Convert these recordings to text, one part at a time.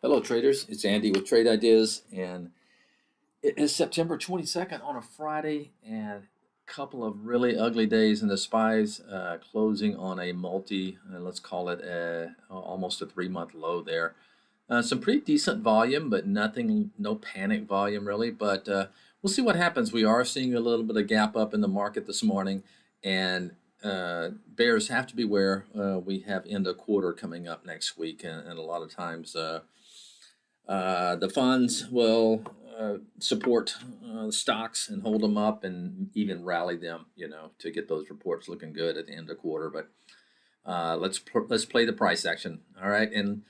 Hello, traders. It's Andy with Trade Ideas, and it is September 22nd on a Friday, and a couple of really ugly days in the SPYs, closing on a let's call it almost a 3-month low there. Some pretty decent volume, but no panic volume really. But we'll see what happens. We are seeing a little bit of gap up in the market this morning, and bears have to beware. We have end of quarter coming up next week, and a lot of times the funds will support stocks and hold them up and even rally them, to get those reports looking good at the end of quarter. But let's play the price action. All right. And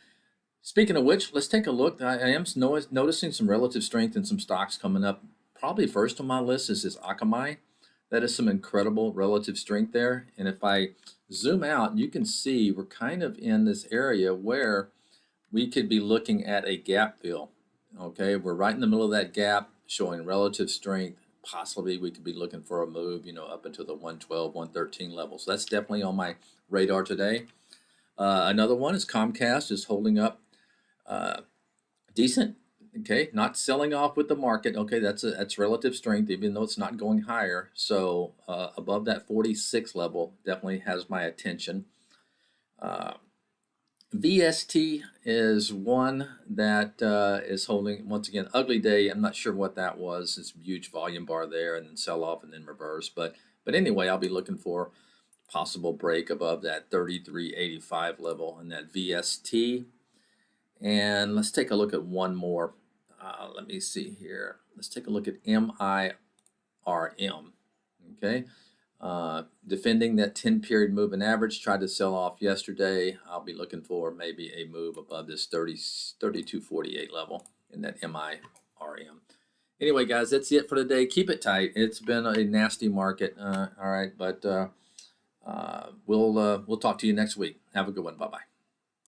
speaking of which, let's take a look. I am noticing some relative strength in some stocks coming up. Probably first on my list is this Akamai. That is some incredible relative strength there. And if I zoom out, you can see we're kind of in this area where we could be looking at a gap fill. Okay, we're right in the middle of that gap, showing relative strength. Possibly we could be looking for a move, up into the 112, 113 level. So that's definitely on my radar today. Another one is Comcast is holding up decent. Okay, not selling off with the market. Okay, that's relative strength, even though it's not going higher. So above that 46 level definitely has my attention. VST is one that is holding, once again, ugly day. I'm not sure what that was. It's a huge volume bar there, and then sell off and then reverse. But anyway, I'll be looking for possible break above that 33.85 level in that VST. And let's take a look at one more. Let me see here. Let's take a look at MIRM. Okay. Defending that 10-period moving average, tried to sell off yesterday. I'll be looking for maybe a move above this 32.48 level in that MIRM. Anyway, guys, that's it for today. Keep it tight. It's been a nasty market. All right, but we'll talk to you next week. Have a good one. Bye-bye.